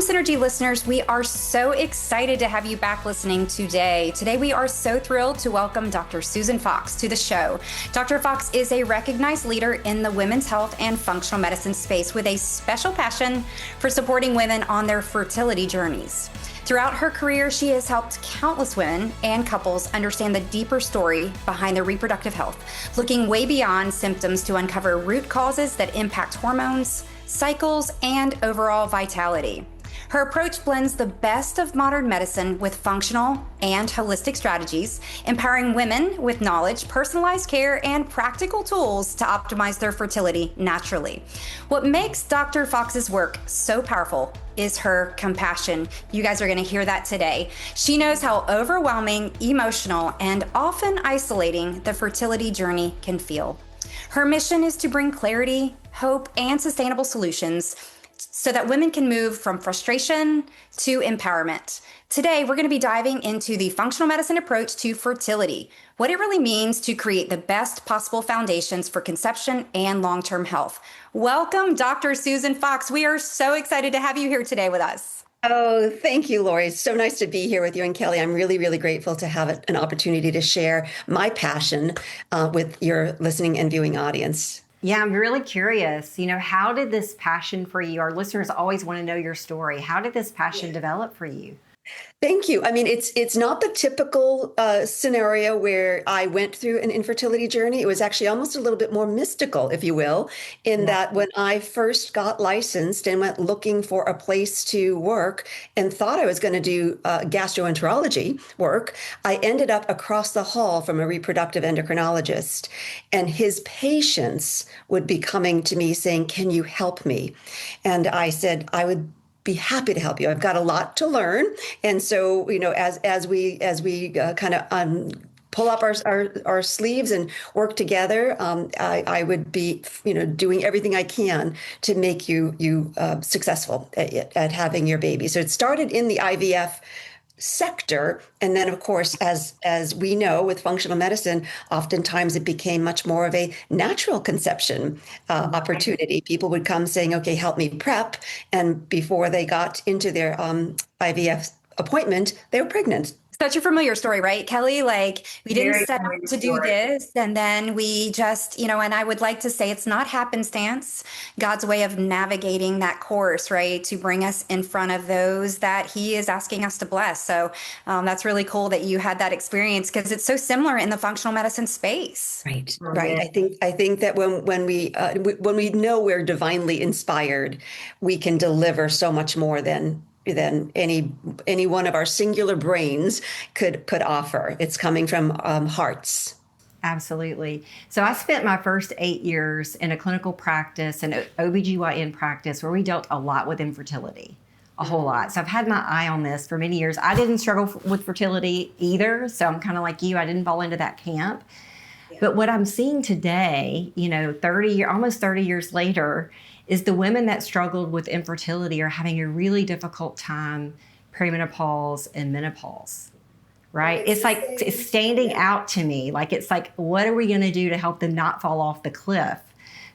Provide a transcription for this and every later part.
Synergee listeners, we are so excited to have you back listening today. Today, we are so thrilled to welcome Dr. Susan Fox to the show. Dr. Fox is a recognized leader in the women's health and functional medicine space with a special passion for supporting women on their fertility journeys. Throughout her career, she has helped countless women and couples understand the deeper story behind their reproductive health, looking way beyond symptoms to uncover root causes that impact hormones, cycles, and overall vitality. Her approach blends the best of modern medicine with functional and holistic strategies, empowering women with knowledge, personalized care, and practical tools to optimize their fertility naturally. What makes Dr. Fox's work so powerful is her compassion. You guys are going to hear that today. She knows how overwhelming, emotional, and often isolating the fertility journey can feel. Her mission is to bring clarity, hope, and sustainable solutions so that women can move from frustration to empowerment. Today, we're going to be diving into the functional medicine approach to fertility, what it really means to create the best possible foundations for conception and long-term health. Welcome, Dr. Susan Fox. We are so excited to have you here today with us. Oh, thank you, Lori. It's so nice to be here with you and Kelly. I'm really, really grateful to have an opportunity to share my passion with your listening and viewing audience. Yeah, I'm really curious. How did this passion for you? Our listeners always want to know your story. How did this passion develop for you? Thank you. I mean, it's not the typical scenario where I went through an infertility journey. It was actually almost a little bit more mystical, if you will, in that when I first got licensed and went looking for a place to work and thought I was going to do gastroenterology work, I ended up across the hall from a reproductive endocrinologist, and his patients would be coming to me saying, "Can you help me?" And I said, "I would be happy to help you. I've got a lot to learn." And so, as we kind of pull up our sleeves and work together, I would be, doing everything I can to make you successful at having your baby. So it started in the IVF sector. And then, of course, as we know with functional medicine, oftentimes it became much more of a natural conception opportunity. People would come saying, "Okay, help me prep." And before they got into their IVF appointment, they were pregnant. Such a familiar story, right, Kelly? Like, we didn't set out to do this, and then we just, and I would like to say it's not happenstance, God's way of navigating that course, right, to bring us in front of those that he is asking us to bless. So that's really cool that you had that experience, because it's so similar in the functional medicine space. Right. I think that when we know we're divinely inspired, we can deliver so much more than any one of our singular brains could offer. It's coming from hearts. Absolutely. So I spent my first 8 years in a clinical practice and OBGYN practice where we dealt a lot with infertility, a whole lot. So I've had my eye on this for many years. I didn't struggle with fertility either. So I'm kind of like you. I didn't fall into that camp. Yeah. But what I'm seeing today, almost 30 years later, is the women that struggled with infertility are having a really difficult time perimenopause and menopause, right? It's standing out to me. It's like, what are we going to do to help them not fall off the cliff?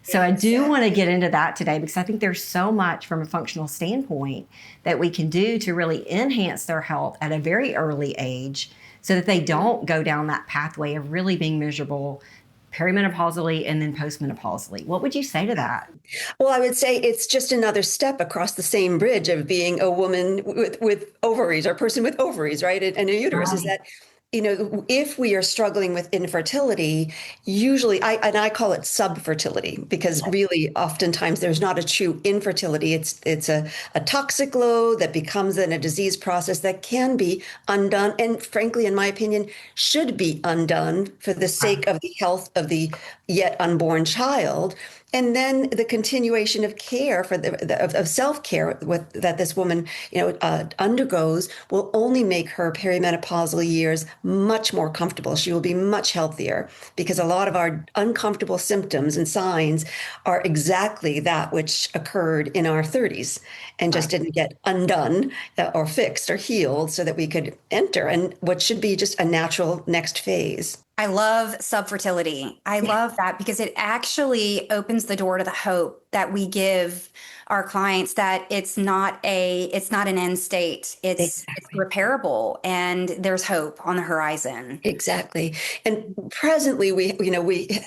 So I do want to get into that today, because I think there's so much from a functional standpoint that we can do to really enhance their health at a very early age so that they don't go down that pathway of really being miserable perimenopausally and then postmenopausally. What would you say to that? Well, I would say it's just another step across the same bridge of being a woman with ovaries, or a person with ovaries, right? And a uterus. Right. Is that, if we are struggling with infertility, usually I call it subfertility, because really oftentimes there's not a true infertility. It's a toxic load that becomes then a disease process that can be undone. And frankly, in my opinion, should be undone for the sake of the health of the yet unborn child. And then the continuation of care of self-care that this woman, undergoes will only make her perimenopausal years much more comfortable. She will be much healthier, because a lot of our uncomfortable symptoms and signs are exactly that which occurred in our 30s and just didn't get undone or fixed or healed so that we could enter and what should be just a natural next phase. I love subfertility. I love that, because it actually opens the door to the hope that we give our clients that it's not an end state. It's Exactly. repairable, and there's hope on the horizon. Exactly. And presently we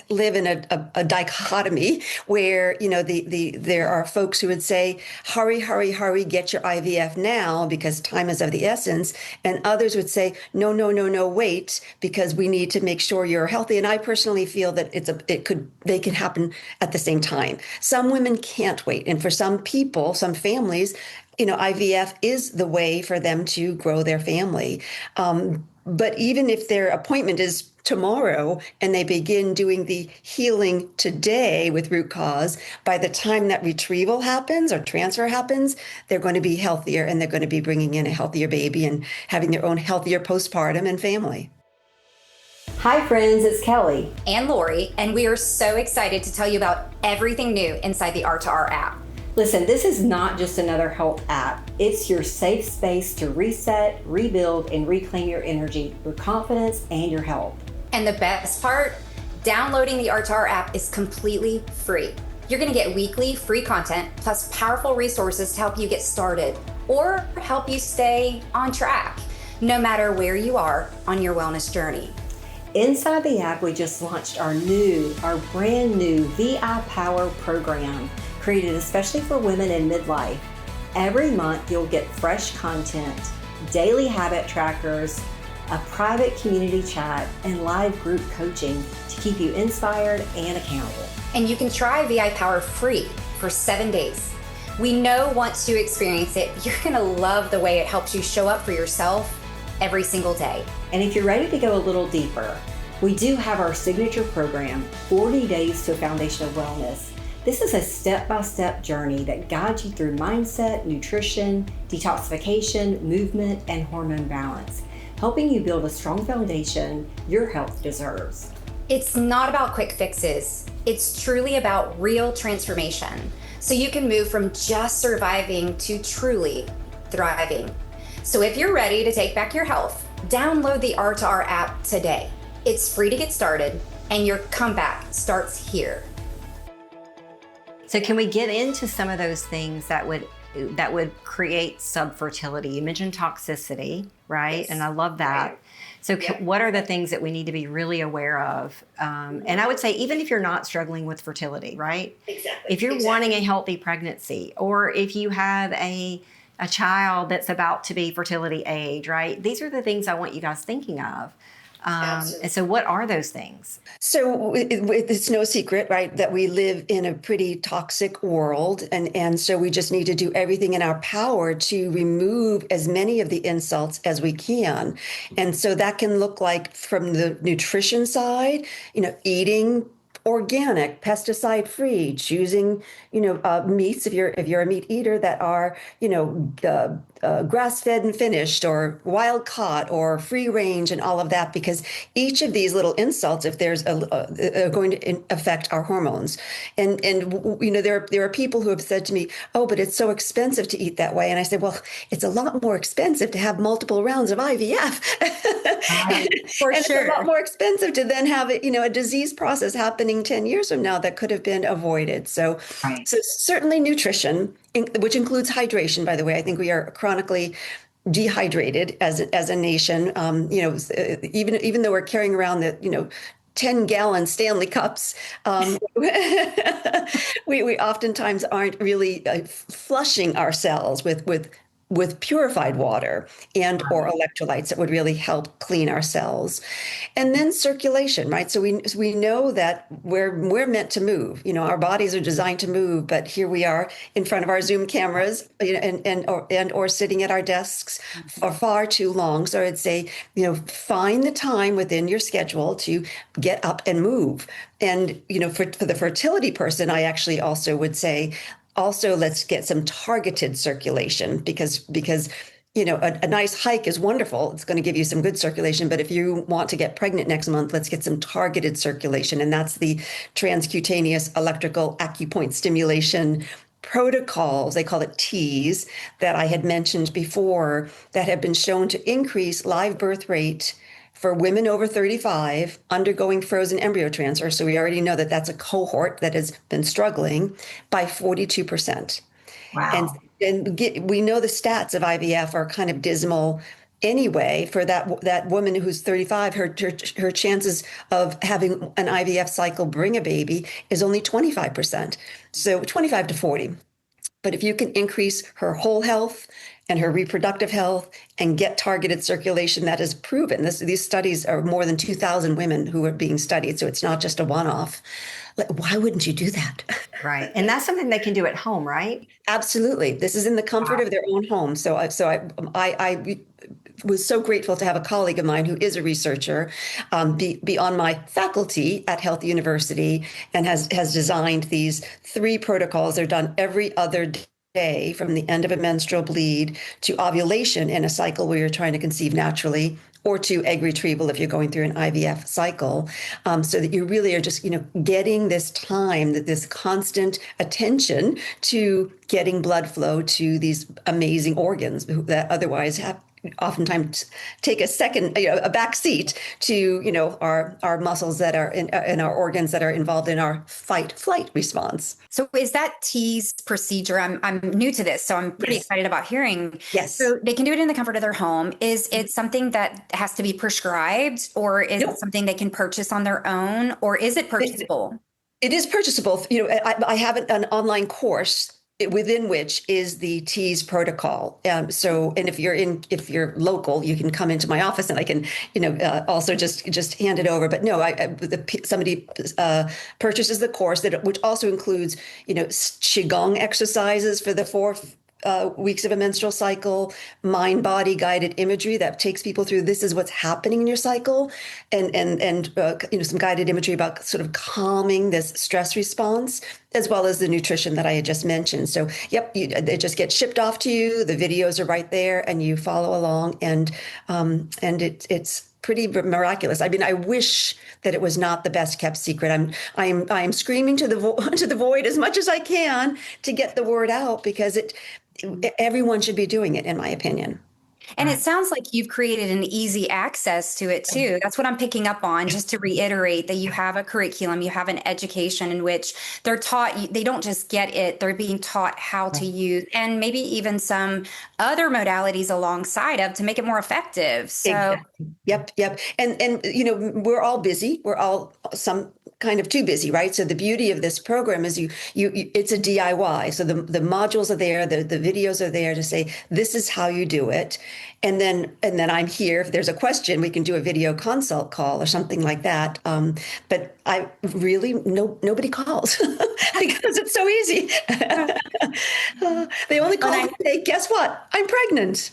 live in a dichotomy where, there are folks who would say, hurry, hurry, hurry, get your IVF now because time is of the essence. And others would say, no, no, no, no, wait, because we need to make sure you're healthy. And I personally feel that they can happen at the same time. Some women can't wait. And for some people, some families, IVF is the way for them to grow their family. But even if their appointment is tomorrow and they begin doing the healing today with root cause, by the time that retrieval happens or transfer happens, they're going to be healthier and they're going to be bringing in a healthier baby and having their own healthier postpartum and family. Hi, friends, it's Kelly. And Lori, and we are so excited to tell you about everything new inside the R2R app. Listen, this is not just another health app. It's your safe space to reset, rebuild, and reclaim your energy, your confidence, and your health. And the best part, downloading the R2R app is completely free. You're going to get weekly free content plus powerful resources to help you get started or help you stay on track, no matter where you are on your wellness journey. Inside the app, we just launched our brand new VI Power program, created especially for women in midlife. Every month, you'll get fresh content, daily habit trackers, a private community chat, and live group coaching to keep you inspired and accountable. And you can try VI Power free for 7 days. We know once you experience it, you're going to love the way it helps you show up for yourself every single day. And if you're ready to go a little deeper, we do have our signature program, 40 Days to a Foundation of Wellness. This is a step-by-step journey that guides you through mindset, nutrition, detoxification, movement, and hormone balance, helping you build a strong foundation your health deserves. It's not about quick fixes. It's truly about real transformation. So you can move from just surviving to truly thriving. So if you're ready to take back your health, download the R2R app today. It's free to get started, and your comeback starts here. So can we get into some of those things that would create subfertility? You mentioned toxicity, right? Yes. And I love that. Right. So Yep. what are the things that we need to be really aware of? And I would say, even if you're not struggling with fertility, right? Exactly. If you're wanting a healthy pregnancy, or if you have a child that's about to be fertility age, right? These are the things I want you guys thinking of. And so what are those things? So it's no secret, right, that we live in a pretty toxic world. And so we just need to do everything in our power to remove as many of the insults as we can. And so that can look like, from the nutrition side, eating organic, pesticide-free, choosing, meats if you're a meat eater that are, grass-fed and finished, or wild caught, or free range, and all of that, because each of these little insults, if there's are going to affect our hormones. And there are people who have said to me, "Oh, but it's so expensive to eat that way." And I said, "Well, it's a lot more expensive to have multiple rounds of IVF, For and sure. it's a lot more expensive to then have a disease process happening 10 years from now that could have been avoided." So, Right. so certainly nutrition, which includes hydration, by the way. I think we are chronically dehydrated as a nation. Even though we're carrying around the 10-gallon Stanley cups, we oftentimes aren't really flushing ourselves with purified water and or electrolytes that would really help clean our cells. And then circulation, right? So we know that we're meant to move. Our bodies are designed to move, but here we are in front of our Zoom cameras, or sitting at our desks for far too long. So I'd say, find the time within your schedule to get up and move. And, for the fertility person, I actually also would say, let's get some targeted circulation, because a nice hike is wonderful. It's going to give you some good circulation. But if you want to get pregnant next month, let's get some targeted circulation. And that's the transcutaneous electrical acupoint stimulation protocols, they call it T's, that I had mentioned before, that have been shown to increase live birth rate for women over 35 undergoing frozen embryo transfer. So we already know that that's a cohort that has been struggling by 42%. Wow. We know the stats of IVF are kind of dismal anyway. For that woman who's 35, her chances of having an IVF cycle bring a baby is only 25%. So 25 to 40. But if you can increase her whole health and her reproductive health and get targeted circulation, that is proven. These studies are more than 2,000 women who are being studied. So it's not just a one-off. Why wouldn't you do that? Right. And that's something they can do at home, right? Absolutely. This is in the comfort of their own home. I was so grateful to have a colleague of mine who is a researcher, be on my faculty at Health University, and has designed these 3 protocols. They're done every other day from the end of a menstrual bleed to ovulation in a cycle where you're trying to conceive naturally, or to egg retrieval if you're going through an IVF cycle, so that you really are just, getting this time, this constant attention to getting blood flow to these amazing organs that otherwise have oftentimes take a back seat to, our muscles that are in our organs that are involved in our fight flight response. So is that T's procedure? I'm new to this, so I'm pretty excited about hearing. Yes. So they can do it in the comfort of their home. Is it something that has to be prescribed, or is it something they can purchase on their own, or is it purchasable? It is purchasable. I have an online course within which is the T's protocol. And if you're local, you can come into my office and I can, also just hand it over. But no, somebody purchases the course which also includes, qigong exercises for the 4 weeks of a menstrual cycle, mind-body guided imagery that takes people through this is what's happening in your cycle, and some guided imagery about sort of calming this stress response, as well as the nutrition that I had just mentioned. So, they just get shipped off to you. The videos are right there, and you follow along, and it's pretty miraculous. I mean, I wish that it was not the best kept secret. I'm screaming to the void as much as I can to get the word out, because everyone should be doing it, in my opinion. And it sounds like you've created an easy access to it too. That's what I'm picking up on, just to reiterate that you have a curriculum, you have an education in which they're taught, they don't just get it, they're being taught how to use, and maybe even some other modalities alongside of to make it more effective. So exactly. Yep. And we're all busy. We're all some kind of too busy, right? So the beauty of this program is it's a DIY. So the modules are there, the videos are there to say, this is how you do it. And then I'm here. If there's a question, we can do a video consult call or something like that. But I really, nobody calls because it's so easy. They only call and say, guess what? I'm pregnant.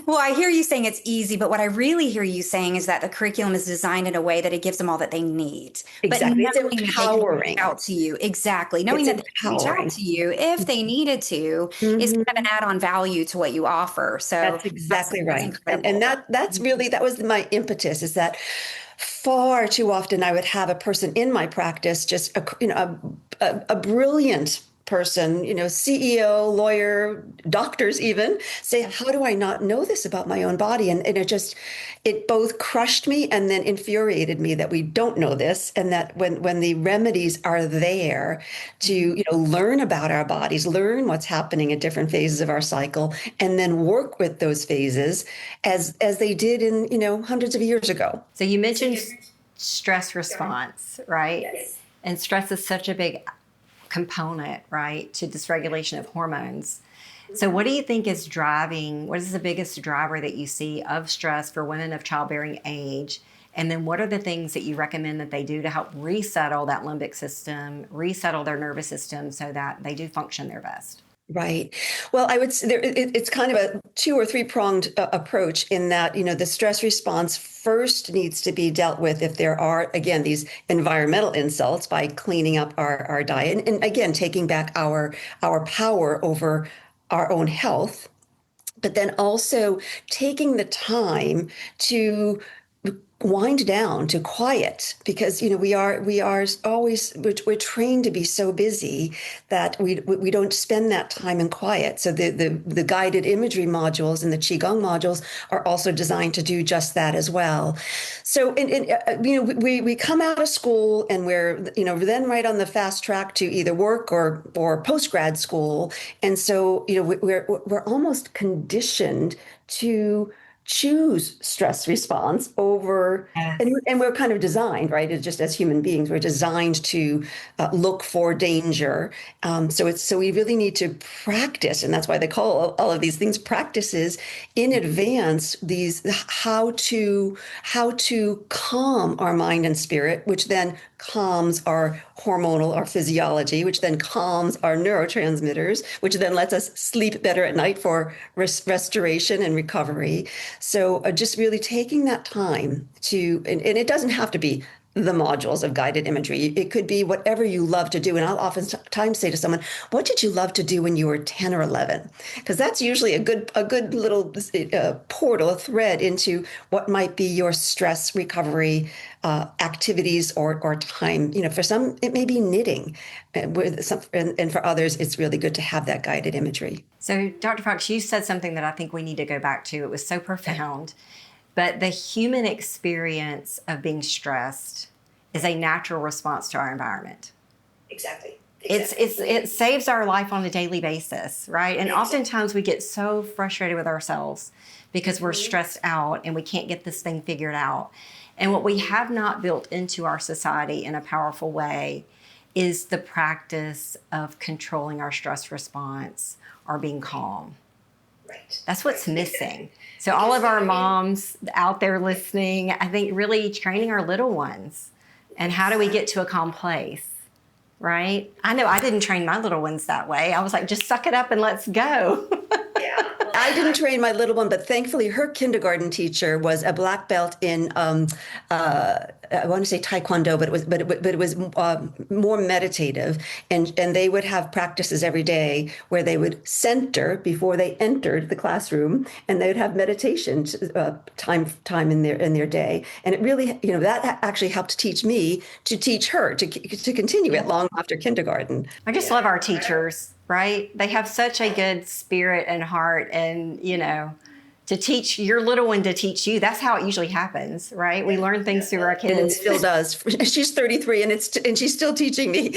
Well, I hear you saying it's easy, but what I really hear you saying is that the curriculum is designed in a way that it gives them all that they need. Exactly. But it's empowering. Reach out to you. Exactly. Knowing that they can reach out to you if they needed to is kind of an add-on value to what you offer. So that's exactly right. And that was my impetus, is that far too often I would have a person in my practice, just a brilliant person, CEO, lawyer, doctors even, say, how do I not know this about my own body? And it both crushed me and then infuriated me that we don't know this, and that when the remedies are there to, learn about our bodies, learn what's happening at different phases of our cycle, and then work with those phases as they did in, hundreds of years ago. So you mentioned stress response, right? Yes. And stress is such a big component, right, to dysregulation of hormones. So what do you think is what is the biggest driver that you see of stress for women of childbearing age? And then what are the things that you recommend that they do to help resettle that limbic system, resettle their nervous system so that they do function their best? Right. Well, I would say it's kind of a 2 or 3 pronged approach, in that, the stress response first needs to be dealt with if there are, again, these environmental insults, by cleaning up our diet and again, taking back our power over our own health, but then also taking the time to wind down, to quiet, because we are always, we're trained to be so busy that we don't spend that time in quiet. So the guided imagery modules and the qigong modules are also designed to do just that as well. So we come out of school and we're then right on the fast track to either work or post grad school, and so we're almost conditioned to choose stress response over, Yes. and we're kind of designed, right? It's just as human beings, we're designed to look for danger. So we really need to practice, and that's why they call all of these things practices in advance. These how to calm our mind and spirit, which then calms our hormonal, our physiology, which then calms our neurotransmitters, which then lets us sleep better at night for restoration and recovery. So just really taking that time to, and it doesn't have to be the modules of guided imagery. It could be whatever you love to do. And I'll oftentimes say to someone, what did you love to do when you were 10 or 11? Because that's usually a good little portal, a thread into what might be your stress recovery activities or time. For some, it may be knitting. And for others, it's really good to have that guided imagery. So, Dr. Fox, you said something that I think we need to go back to. It was so profound. But the human experience of being stressed is a natural response to our environment. Exactly. It saves our life on a daily basis, right? And oftentimes we get so frustrated with ourselves because we're stressed out and we can't get this thing figured out. And what we have not built into our society in a powerful way is the practice of controlling our stress response or being calm. Right. That's what's missing. So all of our moms out there listening, I think really training our little ones and how do we get to a calm place, right? I know I didn't train my little ones that way. I was like, just suck it up and let's go. Yeah. I didn't train my little one, but thankfully her kindergarten teacher was a black belt in I want to say Taekwondo, but it was more meditative, and they would have practices every day where they would center before they entered the classroom, and they would have meditation time in their day, and it really that actually helped teach me to teach her to continue it long after kindergarten. I just love our teachers, right? They have such a good spirit and heart, and to teach your little one to teach you. That's how it usually happens, right? We learn things through our kids. And it still does. She's 33 and she's still teaching me.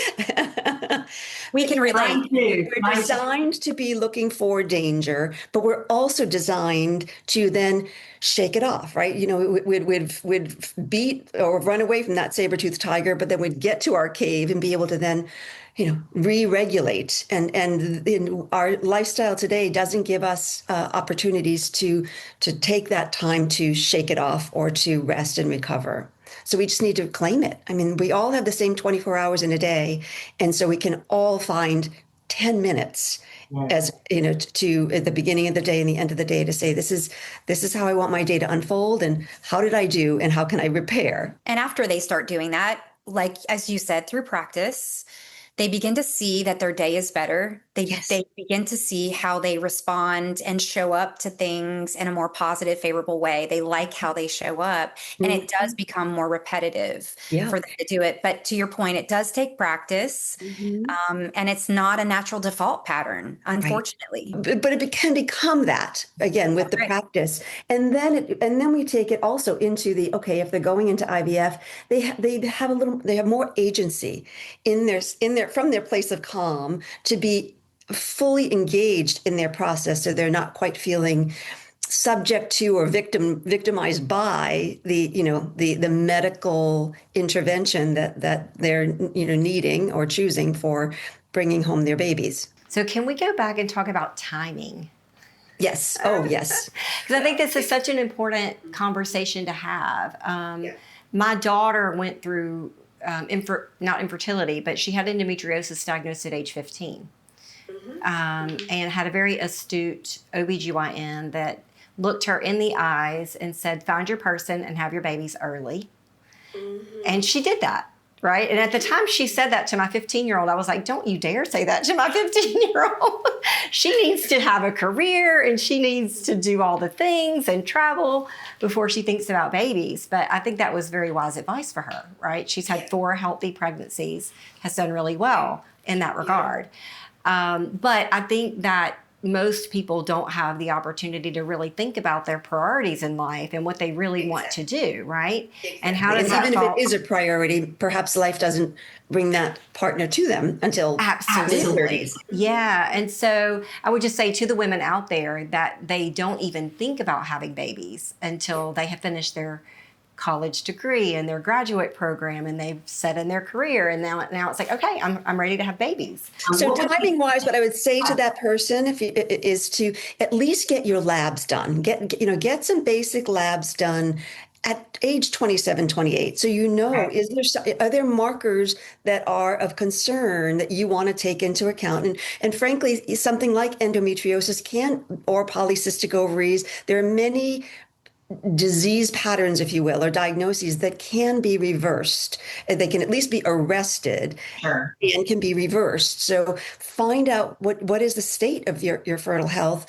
We can relate. We're designed to be looking for danger, but we're also designed to then shake it off, right? We'd beat or run away from that saber-toothed tiger, but then we'd get to our cave and be able to then re-regulate. And in our lifestyle today doesn't give us opportunities to take that time to shake it off or to rest and recover. So we just need to claim it. I mean, we all have the same 24 hours in a day. And so we can all find 10 minutes as to at the beginning of the day and the end of the day to say, this is how I want my day to unfold, and how did I do, and how can I repair? And after they start doing that, like, as you said, through practice, they begin to see that their day is better. They begin to see how they respond and show up to things in a more positive, favorable way. They like how they show up, and it does become more repetitive for them to do it. But to your point, it does take practice, and it's not a natural default pattern, unfortunately. Right. But it can become that again with the practice, and then we take it also into the if they're going into IVF, they have more agency in their from their place of calm to be fully engaged in their process, so they're not quite feeling subject to or victimized by the medical intervention that they're needing or choosing for bringing home their babies. So can we go back and talk about timing? Yes. Oh, yes. Because I think this is such an important conversation to have. My daughter went through not infertility, but she had endometriosis diagnosed at age 15. And had a very astute OBGYN that looked her in the eyes and said, find your person and have your babies early. And she did that. Right. And at the time she said that to my 15-year-old, I was like, don't you dare say that to my 15-year-old. She needs to have a career and she needs to do all the things and travel before she thinks about babies. But I think that was very wise advice for her, right? She's had 4 healthy pregnancies, has done really well in that regard. But I think that most people don't have the opportunity to really think about their priorities in life and what they really want to do, right? And how does that even fall? if it is a priority, perhaps life doesn't bring that partner to them until Absolutely. mid-30s. Yeah. And so I would just say to the women out there that they don't even think about having babies until they have finished their college degree and their graduate program and they've set in their career, and now it's like, okay, I'm ready to have babies. So timing wise, what I would say to that person is to at least get your labs done. Get some basic labs done at age 27, 28. So are there markers that are of concern that you want to take into account? And frankly, something like endometriosis or polycystic ovaries, there are many disease patterns, if you will, or diagnoses that can be reversed. They can at least be arrested. Sure. And can be reversed. So find out what is the state of your fertile health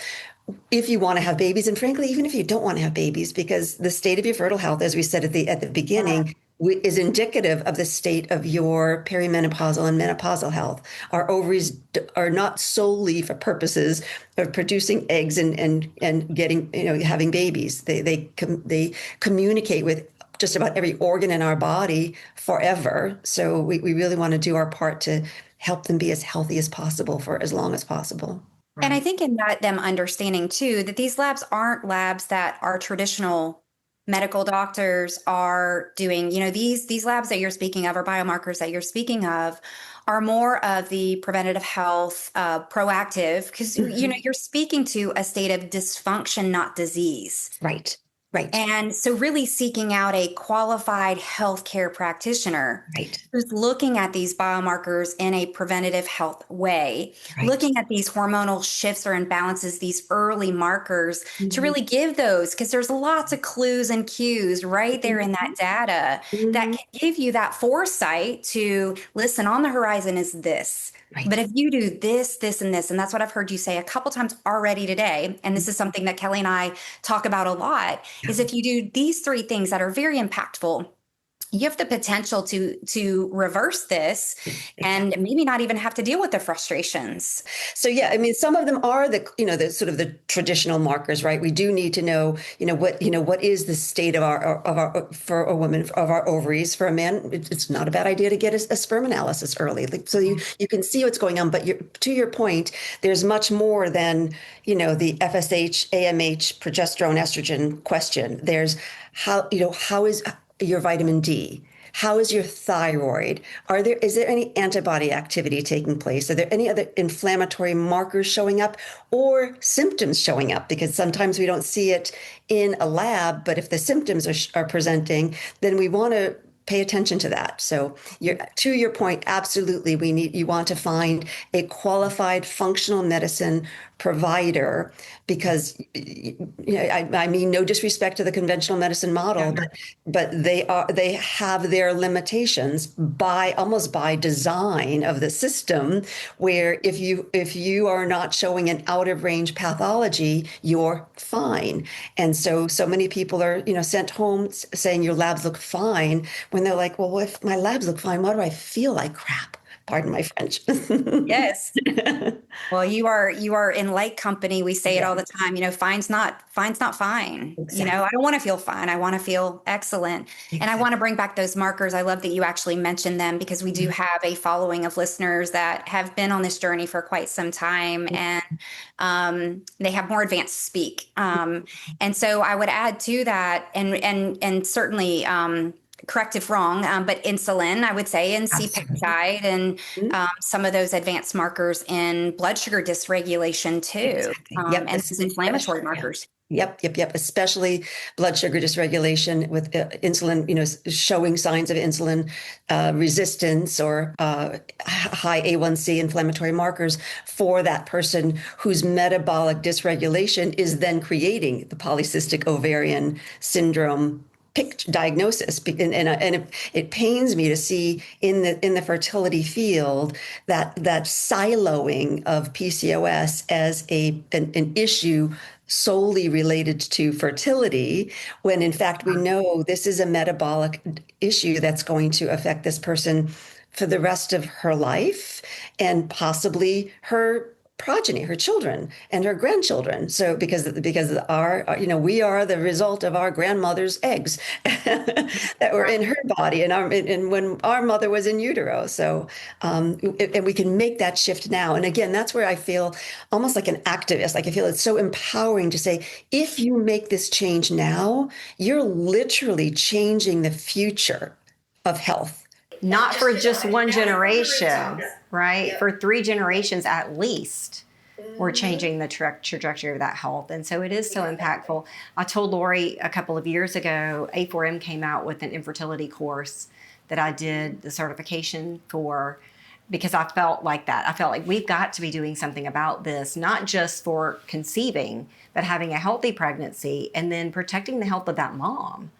if you want to have babies. And frankly, even if you don't want to have babies, because the state of your fertile health, as we said at the beginning, is indicative of the state of your perimenopausal and menopausal health. Our ovaries are not solely for purposes of producing eggs and getting, having babies. They communicate with just about every organ in our body forever. So we really want to do our part to help them be as healthy as possible for as long as possible. And I think in that them understanding too, that these labs aren't labs that our traditional medical doctors are doing. These labs that you're speaking of, or biomarkers that you're speaking of, are more of the preventative health, proactive, because, you're speaking to a state of dysfunction, not disease. Right. And so really seeking out a qualified healthcare practitioner who's looking at these biomarkers in a preventative health way, looking at these hormonal shifts or imbalances, these early markers to really give those, because there's lots of clues and cues right there in that data that can give you that foresight to listen, on the horizon is this. But if you do this, this, and this, and that's what I've heard you say a couple times already today, and this is something that Kelly and I talk about a lot, is if you do these 3 things that are very impactful, you have the potential to reverse this and maybe not even have to deal with the frustrations. So some of them are the sort of the traditional markers, right? We do need to know, what is the state of our for a woman, of our ovaries. For a man, it's not a bad idea to get a sperm analysis early, so you can see what's going on. But to your point, there's much more than the FSH, AMH, progesterone, estrogen question. There's how is your vitamin D? How is your thyroid? Is there any antibody activity taking place? Are there any other inflammatory markers showing up or symptoms showing up? Because sometimes we don't see it in a lab, but if the symptoms are presenting, then we want to pay attention to that. So to your point, absolutely, you want to find a qualified functional medicine provider, because I mean, no disrespect to the conventional medicine model, but they have their limitations almost by design of the system, where if you are not showing an out of range pathology, you're fine. And so many people are sent home saying your labs look fine, when they're like, well, if my labs look fine, why do I feel like crap? Pardon my French. Yes. Well, you are in light company. We say it all the time. Fine's not fine. Exactly. I don't want to feel fine. I want to feel excellent. Exactly. And I want to bring back those markers. I love that you actually mentioned them, because we do have a following of listeners that have been on this journey for quite some time, and they have more advanced speak. And so I would add to that, and certainly, correct if wrong, but insulin, I would say, and C-peptide, and some of those advanced markers in blood sugar dysregulation too, and those inflammatory markers. Yep. Especially blood sugar dysregulation with insulin, showing signs of insulin resistance or high A1C inflammatory markers for that person whose metabolic dysregulation is then creating the polycystic ovarian syndrome picked diagnosis, and it pains me to see in the fertility field that siloing of PCOS as an issue solely related to fertility, when in fact we know this is a metabolic issue that's going to affect this person for the rest of her life and possibly her progeny, her children and her grandchildren. So because our, we are the result of our grandmother's eggs that were in her body and when our mother was in utero. So, and we can make that shift now. And again, that's where I feel almost like an activist. Like I feel it's so empowering to say, if you make this change now, you're literally changing the future of health. Not for just one generation, right? Yeah. For 3 generations at least, we're changing the trajectory of that health. And so it is so impactful. I told Lori a couple of years ago, A4M came out with an infertility course that I did the certification for, because I felt like that. I felt like we've got to be doing something about this, not just for conceiving, but having a healthy pregnancy and then protecting the health of that mom.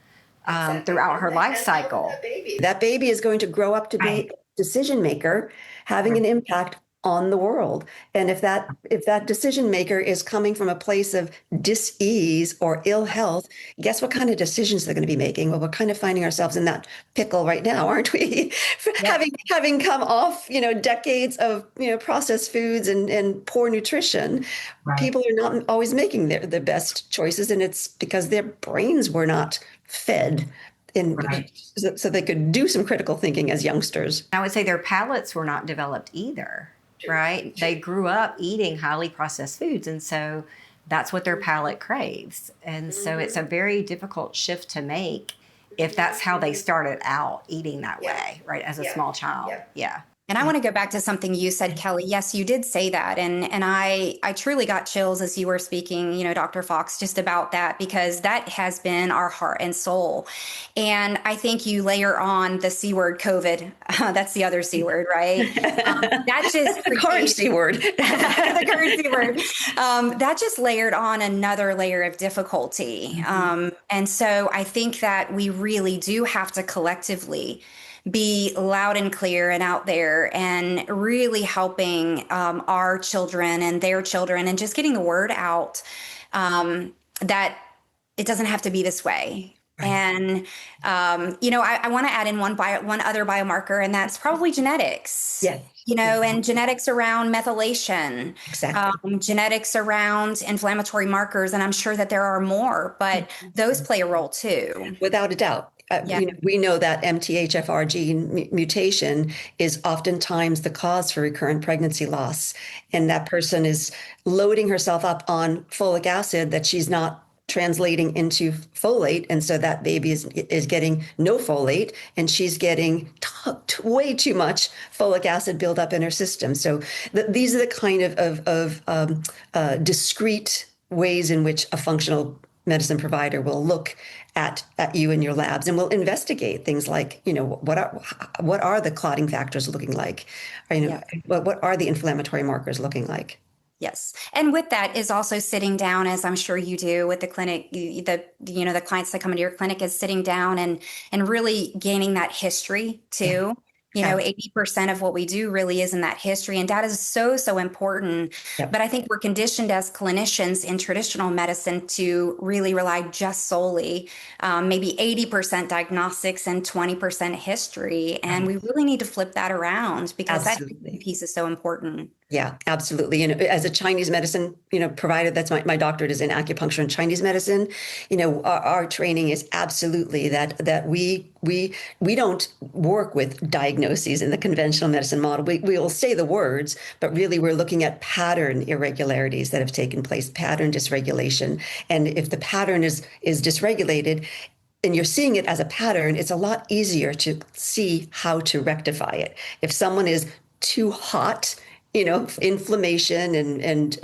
Throughout her life cycle. That baby is going to grow up to be a decision maker, having an impact on the world. And if that decision maker is coming from a place of dis-ease or ill health, guess what kind of decisions they're going to be making? Well, we're kind of finding ourselves in that pickle right now, aren't we? Yeah. Having come off, decades of, processed foods and poor nutrition, right. People are not always making their best choices. And it's because their brains were not fed right. so they could do some critical thinking as youngsters. I would say their palates were not developed either, right? They grew up eating highly processed foods, and so that's what their palate craves. And so it's a very difficult shift to make if that's how they started out eating that way, right, as a small child. Yeah. And I want to go back to something you said, Kelly. Yes, you did say that. And I truly got chills as you were speaking, Dr. Fox, just about that, because that has been our heart and soul. And I think you layer on the C word, COVID. That's the other C word, right? That just the current C word. The current C word. That just layered on another layer of difficulty. And so I think that we really do have to collectively be loud and clear and out there and really helping our children and their children and just getting the word out that it doesn't have to be this way. Right. And, I want to add in one other biomarker, and that's probably genetics. Yes. And genetics around methylation, exactly. Genetics around inflammatory markers. And I'm sure that there are more, but those play a role too. Without a doubt. We know that MTHFR gene mutation is oftentimes the cause for recurrent pregnancy loss. And that person is loading herself up on folic acid that she's not translating into folate. And so that baby is getting no folate, and she's getting way too much folic acid buildup in her system. So these are the kind of discrete ways in which a functional medicine provider will look at you and your labs, and will investigate things like, what are the clotting factors looking like? Or, what are the inflammatory markers looking like? Yes. And with that is also sitting down, as I'm sure you do with the clinic, the clients that come into your clinic, is sitting down and really gaining that history too. 80% of what we do really is in that history, and data is so, so important. Yep. But I think we're conditioned as clinicians in traditional medicine to really rely just solely, maybe 80% diagnostics and 20% history. And we really need to flip that around, because that piece is so important. Yeah, absolutely. As a Chinese medicine, provider, that's my doctorate is in acupuncture and Chinese medicine. Our training is absolutely that we don't work with diagnoses in the conventional medicine model. We will say the words, but really we're looking at pattern irregularities that have taken place, pattern dysregulation. And if the pattern is dysregulated, and you're seeing it as a pattern, it's a lot easier to see how to rectify it. If someone is too hot, inflammation and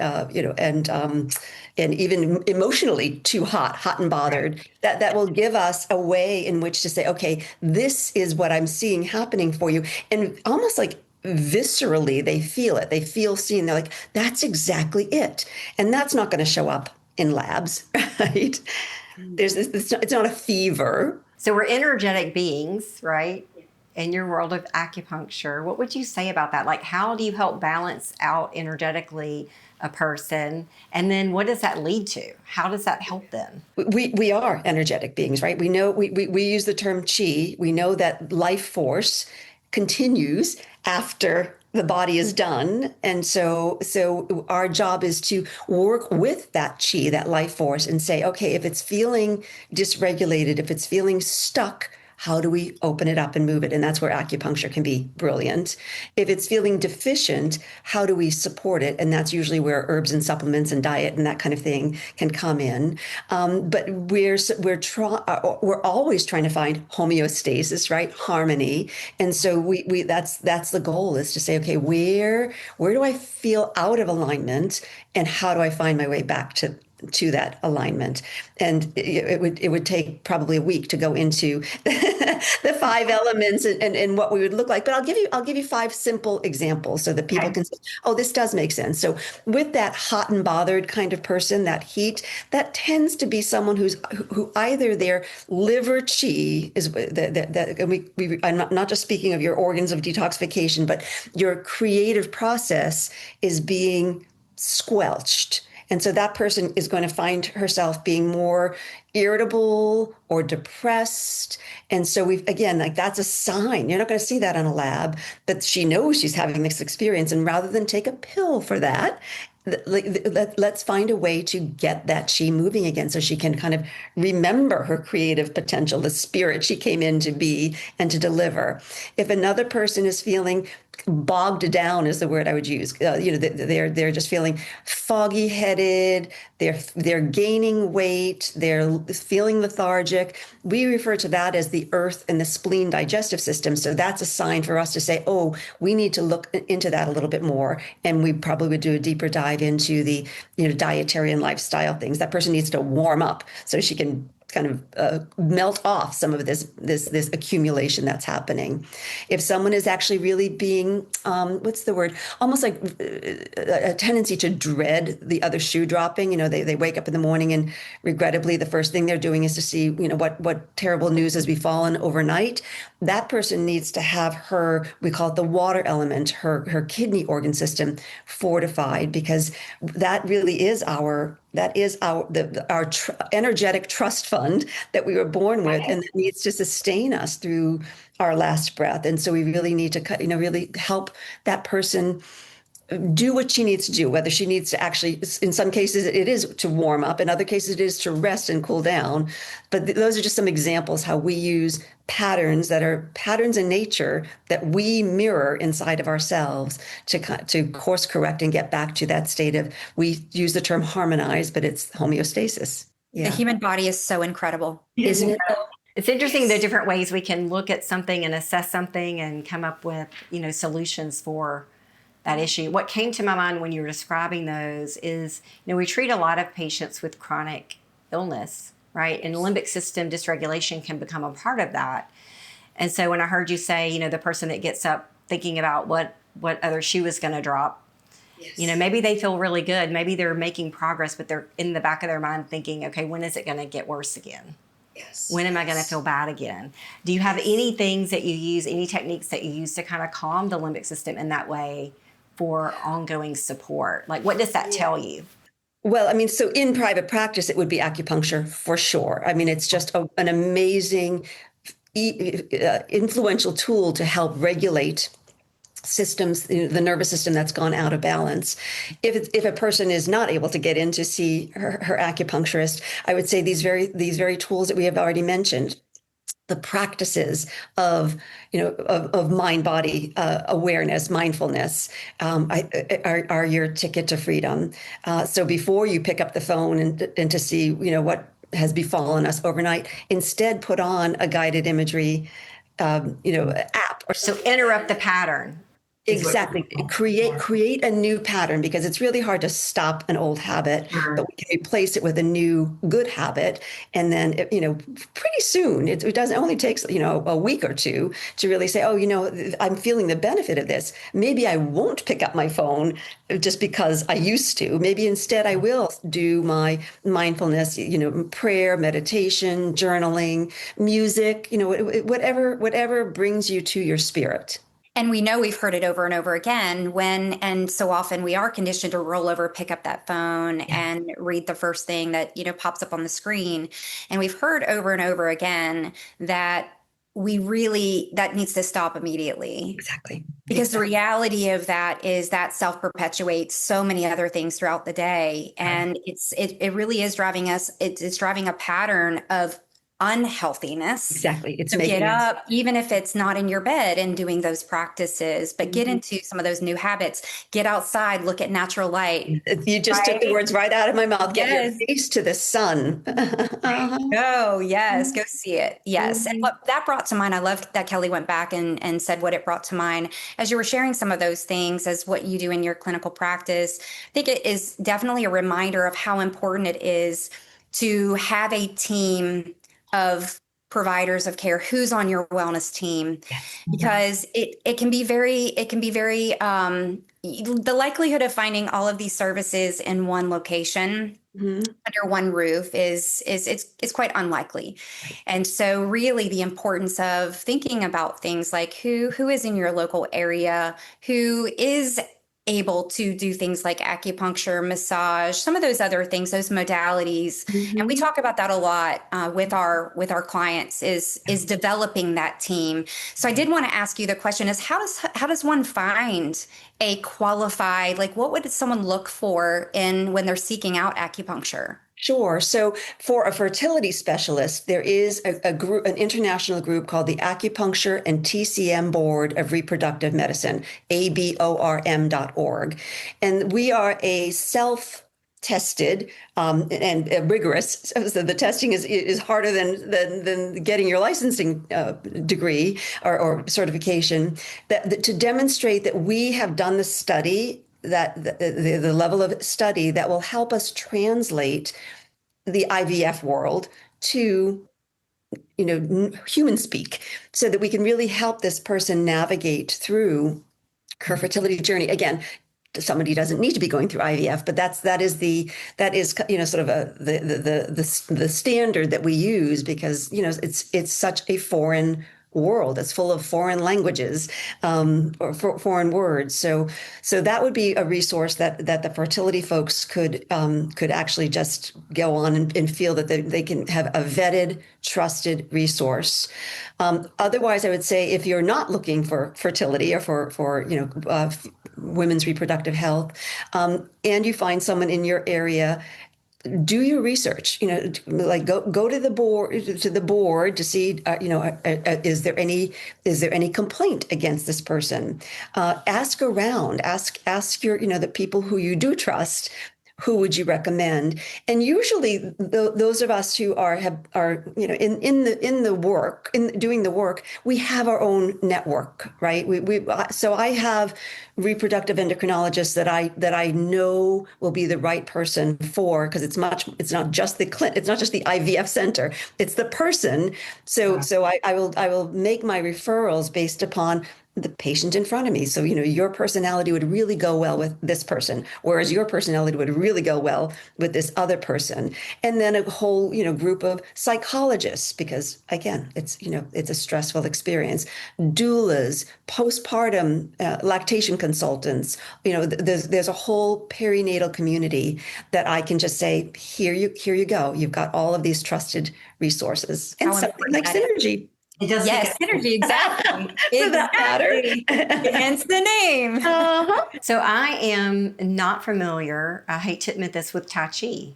even emotionally too hot and bothered, that will give us a way in which to say, okay, this is what I'm seeing happening for you. And almost like viscerally, they feel it. They feel seen. They're like, that's exactly it. And that's not going to show up in labs, right? It's not a fever. So we're energetic beings, right? In your world of acupuncture, what would you say about that? Like, how do you help balance out energetically a person? And then what does that lead to? How does that help them? We are energetic beings, right? We know we use the term chi. We know that life force continues after the body is done. And so our job is to work with that chi, that life force, and say, okay, if it's feeling dysregulated, if it's feeling stuck, how do we open it up and move it? And that's where acupuncture can be brilliant. If it's feeling deficient, how do we support it? And that's usually where herbs and supplements and diet and that kind of thing can come in. But we're always trying to find homeostasis, right? Harmony. And so we that's the goal, is to say, okay, where do I feel out of alignment, and how do I find my way back to that alignment? And it would take probably a week to go into the five elements and what we would look like. But I'll give you five simple examples so that people can say, oh, this does make sense. So with that hot and bothered kind of person, that heat, that tends to be someone who either their liver chi is that I'm not just speaking of your organs of detoxification, but your creative process is being squelched. And so that person is going to find herself being more irritable or depressed. And so that's a sign. You're not going to see that on a lab, but she knows she's having this experience. And rather than take a pill for that, let's find a way to get that chi moving again, so she can kind of remember her creative potential, the spirit she came in to be and to deliver. If another person is feeling bogged down, is the word I would use. They're just feeling foggy headed. They're gaining weight. They're feeling lethargic. We refer to that as the earth and the spleen digestive system. So that's a sign for us to say, oh, we need to look into that a little bit more. And we probably would do a deeper dive into the dietary and lifestyle things. That person needs to warm up so she can kind of melt off some of this accumulation that's happening. If someone is actually really being, what's the word? Almost like a tendency to dread the other shoe dropping. They wake up in the morning and regrettably the first thing they're doing is to see, what terrible news has befallen overnight. That person needs to have we call it the water element, her kidney organ system fortified, because that really is our energetic trust fund that we were born with, and that needs to sustain us through our last breath. And so we really need to, really help that person do what she needs to do, whether she needs to actually, in some cases it is to warm up, in other cases it is to rest and cool down. But those are just some examples how we use patterns that are patterns in nature that we mirror inside of ourselves to course correct and get back to that state of, we use the term harmonize, but it's homeostasis. Yeah. The human body is so incredible. Isn't it? It's interesting the different ways we can look at something and assess something and come up with, solutions for that issue. What came to my mind when you were describing those is, we treat a lot of patients with chronic illness, right? And limbic system dysregulation can become a part of that. And so when I heard you say, the person that gets up thinking about what other shoe is going to drop, yes. Maybe they feel really good. Maybe they're making progress, but they're in the back of their mind thinking, okay, when is it going to get worse again? Yes. When am I going to feel bad again? Do you have any things that you use, any techniques that you use to kind of calm the limbic system in that way for ongoing support? Like, what does that tell you? Well, so in private practice, it would be acupuncture for sure. It's just an amazing, influential tool to help regulate systems, the nervous system that's gone out of balance. If a person is not able to get in to see her acupuncturist, I would say these very tools that we have already mentioned, the practices of mind-body awareness, mindfulness, are your ticket to freedom. So before you pick up the phone and to see, what has befallen us overnight, instead put on a guided imagery, app. So interrupt the pattern. Exactly. Create a new pattern, because it's really hard to stop an old habit, Sure. but we can replace it with a new good habit. And then, pretty soon, it doesn't only takes, a week or two to really say, oh, I'm feeling the benefit of this. Maybe I won't pick up my phone just because I used to. Maybe instead I will do my mindfulness, prayer, meditation, journaling, music, whatever brings you to your spirit. And we know we've heard it over and over again and so often we are conditioned to roll over, pick up that phone and read the first thing that, pops up on the screen. And we've heard over and over again that that needs to stop immediately. Exactly. Because the reality of that is that self-perpetuates so many other things throughout the day. And it really is driving us, it's driving a pattern of unhealthiness. Exactly. It's So making get up, even if it's not in your bed, and doing those practices, but get into some of those new habits. Get outside, look at natural light. You just took the words right out of my mouth. Get your face to the sun. Go, yes, go see it. Yes. And what that brought to mind, I love that Kelly went back and said what it brought to mind as you were sharing some of those things as what you do in your clinical practice. I think it is definitely a reminder of how important it is to have a team of providers of care who's on your wellness team, because it can be very the likelihood of finding all of these services in one location under one roof is quite unlikely. And so really the importance of thinking about things like who is in your local area, who is able to do things like acupuncture, massage, some of those other things, those modalities. And we talk about that a lot with our clients is developing that team. So I did want to ask you, the question is, how does one find a qualified, like what would someone look for when they're seeking out acupuncture? Sure. So for a fertility specialist, there is a group, an international group called the Acupuncture and TCM Board of Reproductive Medicine, ABORM.org. And we are a self-tested and rigorous. So the testing is harder than getting your licensing degree or certification, that to demonstrate that we have done the study, that the level of study that will help us translate the IVF world to human speak, so that we can really help this person navigate through her fertility journey. Again, somebody doesn't need to be going through IVF, but that is sort of the standard that we use, because it's such a foreign world. It's full of foreign languages or foreign words. So that would be a resource that the fertility folks could actually just go on and feel that they can have a vetted, trusted resource. Otherwise, I would say if you're not looking for fertility or for women's reproductive health, and you find someone in your area, do your research, like go to the board to see, is there any complaint against this person? Ask around, ask your, the people who you do trust. Who would you recommend? And usually those of us who are in the work, in doing the work, we have our own network, right? So I have reproductive endocrinologists that I know will be the right person for, because it's not just the IVF center, it's the person. So I will make my referrals based upon the patient in front of me. So, your personality would really go well with this person, whereas your personality would really go well with this other person. And then a whole, group of psychologists, because again, it's a stressful experience. Doulas, postpartum lactation consultants, there's a whole perinatal community that I can just say, here you go. You've got all of these trusted resources, and something like Synergee. Yes, Synergee, exactly. For that matter. Hence the name. So I am not familiar, I hate to admit this, with Tai Chi.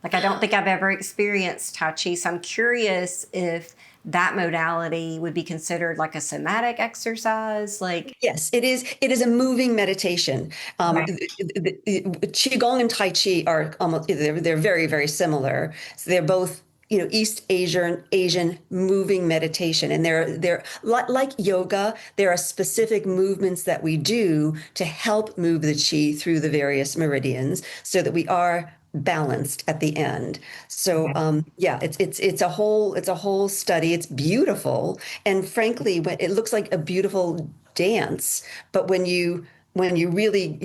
Like, I don't think I've ever experienced Tai Chi. So I'm curious if that modality would be considered like a somatic exercise. Like, yes, it is. It is a moving meditation. Qigong and Tai Chi are they're very, very similar. So they're both East Asian moving meditation. And they're like yoga, there are specific movements that we do to help move the chi through the various meridians so that we are balanced at the end. So it's a whole study. It's beautiful. And frankly, it looks like a beautiful dance, but when you really,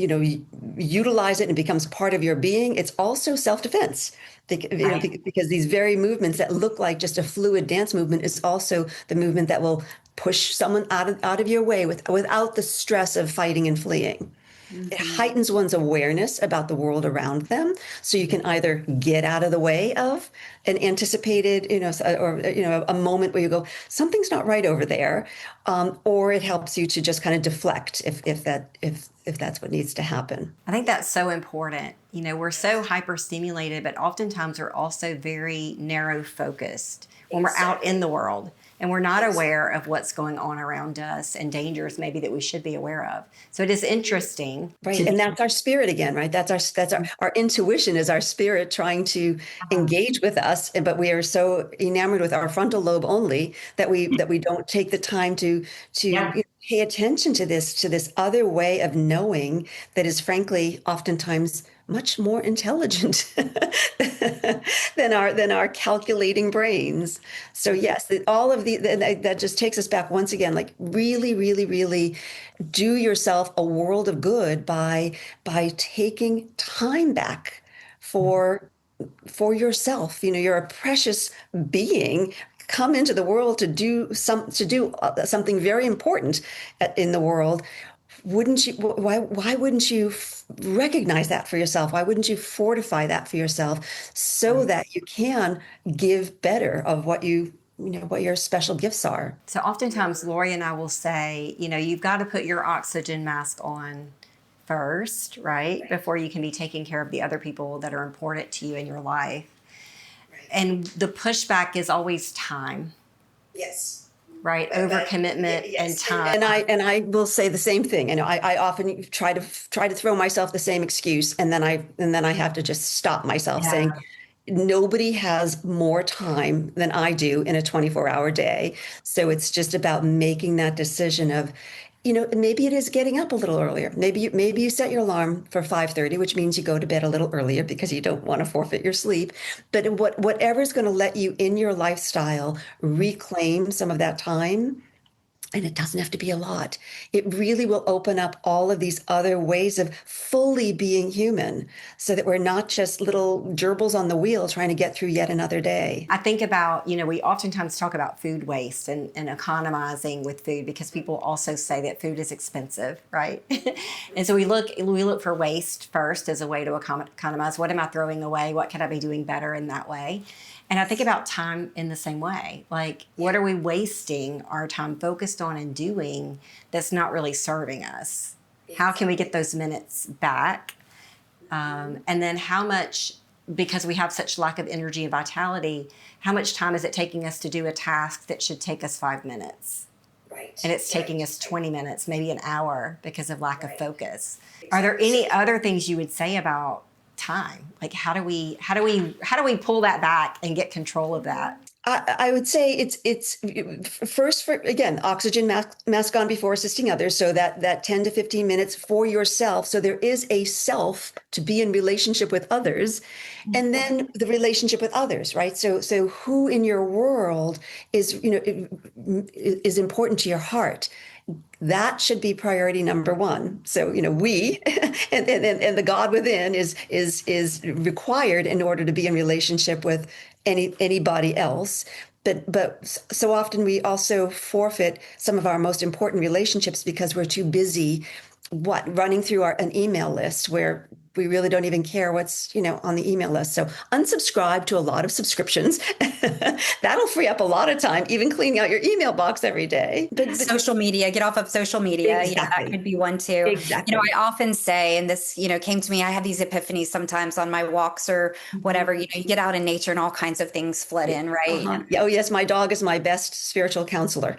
utilize it and it becomes part of your being, it's also self-defense. Because these very movements that look like just a fluid dance movement is also the movement that will push someone out of your way without the stress of fighting and fleeing. It heightens one's awareness about the world around them. So you can either get out of the way of an anticipated, a moment where you go, something's not right over there. Or it helps you to just kind of deflect if that's what needs to happen. I think that's so important. We're so hyperstimulated, but oftentimes we're also very narrow focused when we're out in the world. And we're not aware of what's going on around us and dangers maybe that we should be aware of. So it is interesting. Right. And that's our spirit again, right? That's our intuition is our spirit trying to engage with us. But we are so enamored with our frontal lobe only that we don't take the time to pay attention to this other way of knowing that is frankly oftentimes much more intelligent than our calculating brains. So yes, all of that just takes us back once again, like really, really, really do yourself a world of good by taking time back for yourself. You're a precious being. Come into the world to do something very important in the world. Wouldn't you? Why wouldn't you recognize that for yourself? Why wouldn't you fortify that for yourself so that you can give better of what what your special gifts are? So oftentimes Lori and I will say, you've got to put your oxygen mask on first, right? Before you can be taking care of the other people that are important to you in your life. Right. And the pushback is always time. Yes. Right, overcommitment and time. And I will say the same thing. I often try to throw myself the same excuse, and then I have to just stop myself saying, nobody has more time than I do in a 24-hour day. So it's just about making that decision of, maybe it is getting up a little earlier. Maybe you set your alarm for 5:30, which means you go to bed a little earlier because you don't want to forfeit your sleep. But whatever is going to let you in your lifestyle reclaim some of that time, and it doesn't have to be a lot. It really will open up all of these other ways of fully being human so that we're not just little gerbils on the wheel trying to get through yet another day. I think about, we oftentimes talk about food waste and economizing with food because people also say that food is expensive, right? And so we look for waste first as a way to economize. What am I throwing away? What could I be doing better in that way? And I think about time in the same way. Like, what are we wasting our time focused on and doing that's not really serving us? How can we get those minutes back? And then how much, because we have such lack of energy and vitality, how much time is it taking us to do a task that should take us 5 minutes? Right. And it's taking us 20 minutes, maybe an hour because of lack of focus. Are there any other things you would say about time? Like, how do we pull that back and get control of that? I would say it's first for, again, oxygen mask on before assisting others. So that 10 to 15 minutes for yourself. So there is a self to be in relationship with others, and then the relationship with others, right? So who in your world is important to your heart? That should be priority number one. So, we and the God within is required in order to be in relationship with anybody else. But so often we also forfeit some of our most important relationships because we're too busy running through an email list where we really don't even care what's, on the email list. So unsubscribe to a lot of subscriptions. That'll free up a lot of time, even cleaning out your email box every day. But social media, get off of social media. Exactly. Yeah, that could be one too. Exactly. I often say, and this, came to me, I have these epiphanies sometimes on my walks or whatever, you get out in nature and all kinds of things flood in, right? Uh-huh. Oh yes, my dog is my best spiritual counselor.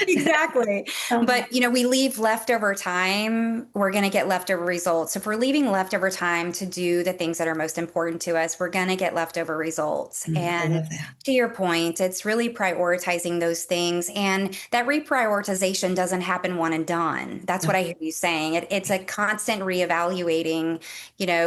Exactly. But, we leave leftover time, we're going to get leftover results. So if we're leaving leftover time to do the things that are most important to us, we're going to get leftover results. I And love that. to your point, it's really prioritizing those things. And that reprioritization doesn't happen one and done. That's what I hear you saying. It's a constant reevaluating,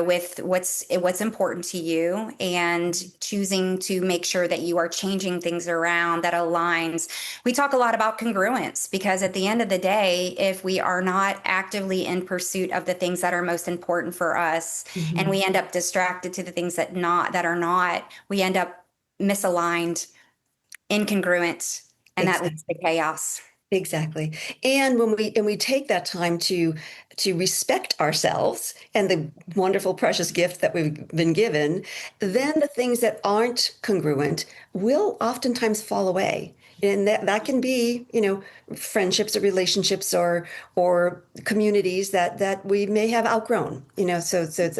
with what's important to you and choosing to make sure that you are changing things around that aligns. We talk a lot about congruence because at the end of the day, if we are not actively in pursuit of the things that are most important for us, and we end up distracted to the things that are not, we end up misaligned, incongruent, and that leads to chaos. Exactly. And when we take that time to respect ourselves and the wonderful precious gift that we've been given, then the things that aren't congruent will oftentimes fall away. And that can be, friendships or relationships or communities that we may have outgrown, so it's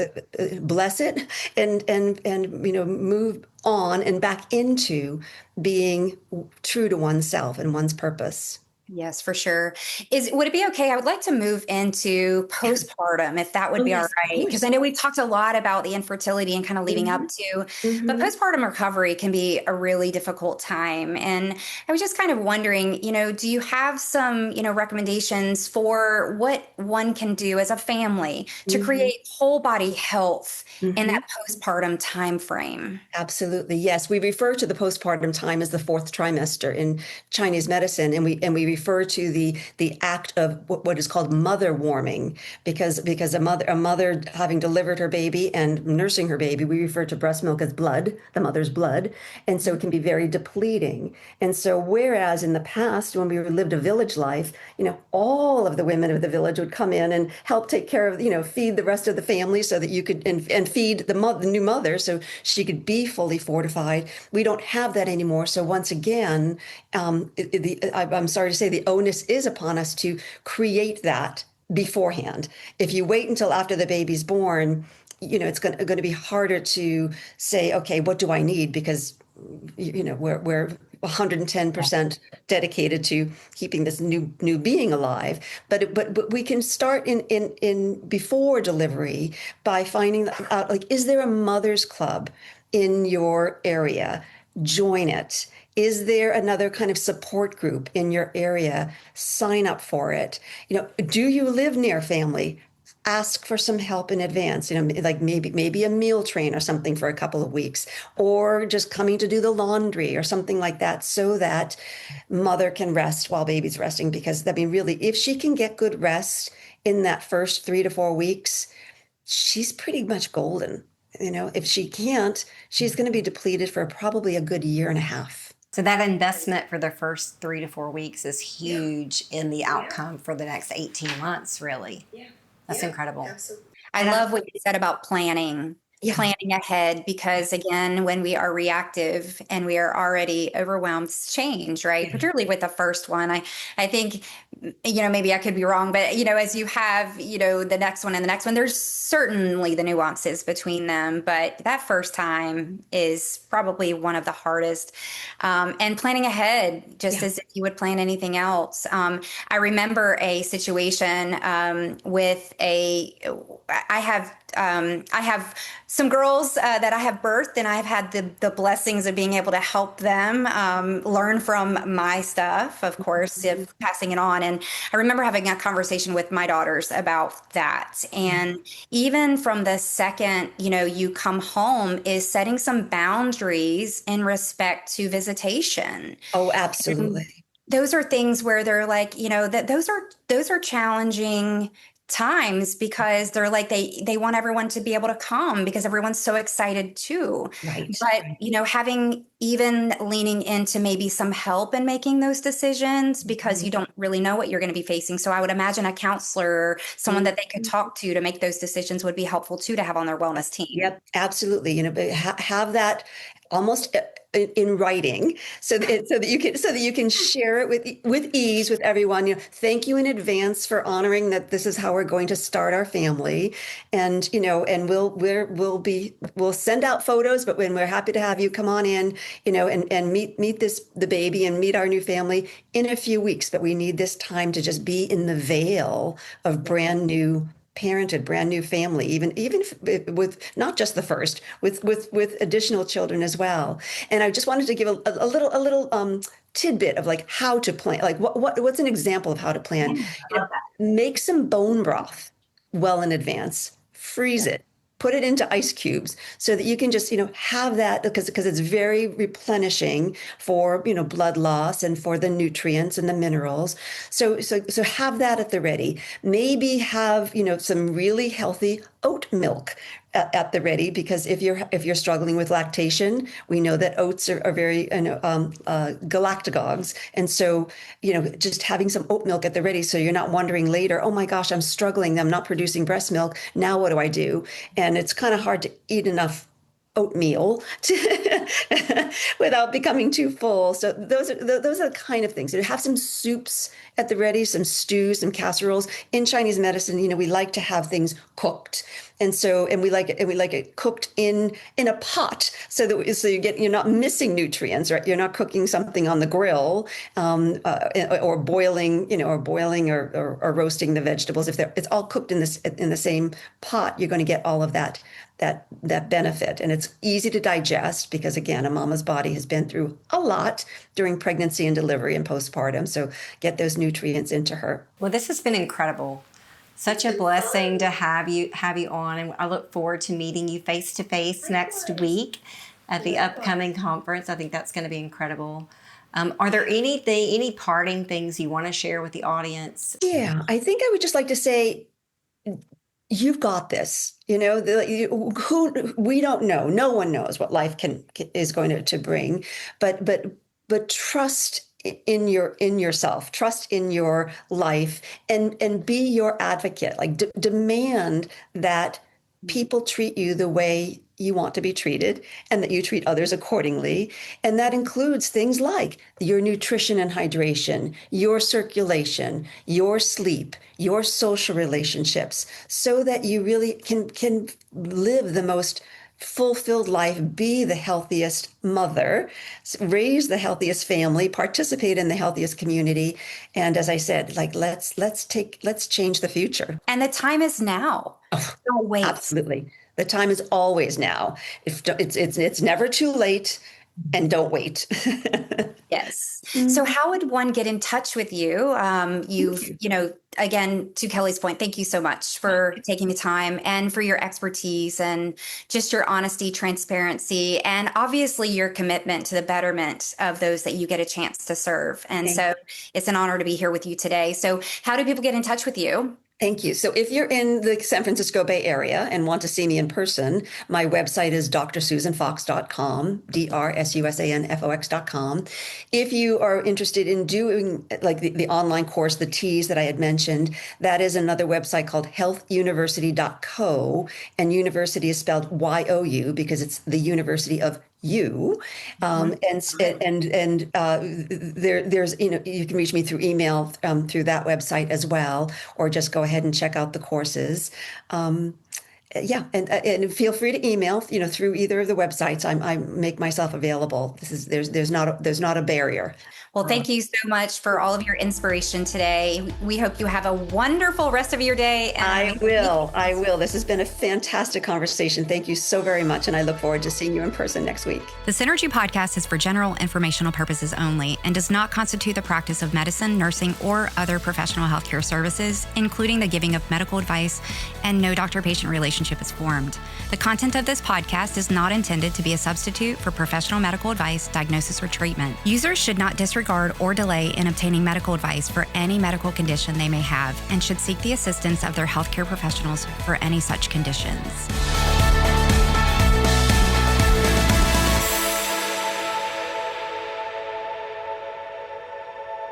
bless it and move on and back into being true to oneself and one's purpose. Yes, for sure. Would it be okay? I would like to move into postpartum, if that would be all right. Because I know we've talked a lot about the infertility and kind of leading up to, but postpartum recovery can be a really difficult time. And I was just kind of wondering, do you have some, recommendations for what one can do as a family to create whole body health in that postpartum time frame? Absolutely. Yes. We refer to the postpartum time as the fourth trimester in Chinese medicine. And we refer to the act of what is called mother warming, because a mother having delivered her baby and nursing her baby, we refer to breast milk as blood, the mother's blood. And so it can be very depleting. And so whereas in the past, when we lived a village life, all of the women of the village would come in and help take care of, feed the rest of the family so that you could, and feed the new mother so she could be fully fortified. We don't have that anymore. So once again, I'm sorry to say the onus is upon us to create that beforehand. If you wait until after the baby's born, it's going to be harder to say, okay, what do I need? Because we're 110% dedicated to keeping this new being alive. But we can start in before delivery by finding out, like, is there a mother's club in your area? Join it. Is there another kind of support group in your area? Sign up for it. Do you live near family? Ask for some help in advance, like maybe a meal train or something for a couple of weeks, or just coming to do the laundry or something like that, so that mother can rest while baby's resting. Because really, if she can get good rest in that first 3 to 4 weeks, she's pretty much golden. If she can't, she's going to be depleted for probably a good year and a half. So that investment for the first 3 to 4 weeks is huge in the outcome for the next 18 months, really. Yeah. That's incredible. Absolutely. I love what you said about planning ahead, because again, when we are reactive and we are already overwhelmed, change, right? Particularly with the first one, I think, maybe I could be wrong, but as you have, the next one and the next one, there's certainly the nuances between them, but that first time is probably one of the hardest. And planning ahead, just as if you would plan anything else. I remember a situation with I have some girls that I have birthed, and I've had the blessings of being able to help them learn from my stuff, of course, if passing it on. And I remember having a conversation with my daughters about that. And even from the second, you come home, is setting some boundaries in respect to visitation. Oh, absolutely. And those are things where they're like, that those are challenging times, because they're like, they want everyone to be able to come because everyone's so excited too. Right. But, having even leaning into maybe some help in making those decisions, because you don't really know what you're going to be facing. So I would imagine a counselor or someone that they could talk to make those decisions would be helpful too, to have on their wellness team. Yep, absolutely. But have that almost in writing, so that you can share it with ease with everyone. Thank you in advance for honoring that this is how we're going to start our family, and and we'll send out photos, but when we're happy to have you come on in, and meet the baby and meet our new family in a few weeks. But we need this time to just be in the veil of brand new parented, brand new family, even with not just the first, with additional children as well. And I just wanted to give a little tidbit of like how to plan. Like what's an example of how to plan? Make some bone broth well in advance, freeze it, put it into ice cubes so that you can just, have that because it's very replenishing for, blood loss and for the nutrients and the minerals. So have that at the ready. Maybe have, some really healthy oat milk at the ready, because if you're struggling with lactation, we know that oats are very galactagogues, and so just having some oat milk at the ready, so you're not wondering later, oh my gosh, I'm struggling, I'm not producing breast milk. Now what do I do? And it's kind of hard to eat enough oatmeal without becoming too full. So those are the kind of things. Have some soups at the ready, some stews, some casseroles. In Chinese medicine, we like to have things cooked, and we like it cooked in a pot, so you're not missing nutrients, right? You're not cooking something on the grill, or boiling, or roasting the vegetables. If it's all cooked in the same pot, you're going to get all of that benefit. And it's easy to digest because, again, a mama's body has been through a lot during pregnancy and delivery and postpartum. So get those nutrients into her. Well, this has been incredible. Such a blessing to have you on. And I look forward to meeting you face to face next week at the upcoming conference. I think that's going to be incredible. Are there any parting things you want to share with the audience? Yeah, I think I would just like to say, you've got this. We don't know. No one knows what life is going to bring, but trust in yourself, trust in your life, and be your advocate. Like demand that people treat you the way you want to be treated, and that you treat others accordingly. And that includes things like your nutrition and hydration, your circulation, your sleep, your social relationships, so that you really can live the most fulfilled life, be the healthiest mother, raise the healthiest family, participate in the healthiest community. And as I said, like, let's change the future. And the time is now. Don't wait. Absolutely. The time is always now. It's never too late, and don't wait. Yes. So how would one get in touch with you? Again, to Kelly's point, thank you so much for taking the time and for your expertise and just your honesty, transparency, and obviously your commitment to the betterment of those that you get a chance to serve. And so it's an honor to be here with you today. So how do people get in touch with you? Thank you. So if you're in the San Francisco Bay Area and want to see me in person, my website is drsusanfox.com, drsusanfox.com. If you are interested in doing like the online course, the T's that I had mentioned, that is another website called healthuniversity.co, and university is spelled Y-O-U because it's the University of you. There's, you can reach me through email through that website as well, or just go ahead and check out the courses. And feel free to email, through either of the websites. I make myself available. There's not a barrier. Well, thank you so much for all of your inspiration today. We hope you have a wonderful rest of your day. And I will. This has been a fantastic conversation. Thank you so very much. And I look forward to seeing you in person next week. The Synergee Podcast is for general informational purposes only and does not constitute the practice of medicine, nursing, or other professional healthcare services, including the giving of medical advice, and no doctor-patient relationship is formed. The content of this podcast is not intended to be a substitute for professional medical advice, diagnosis, or treatment. Users should not disregard or delay in obtaining medical advice for any medical condition they may have, and should seek the assistance of their healthcare professionals for any such conditions.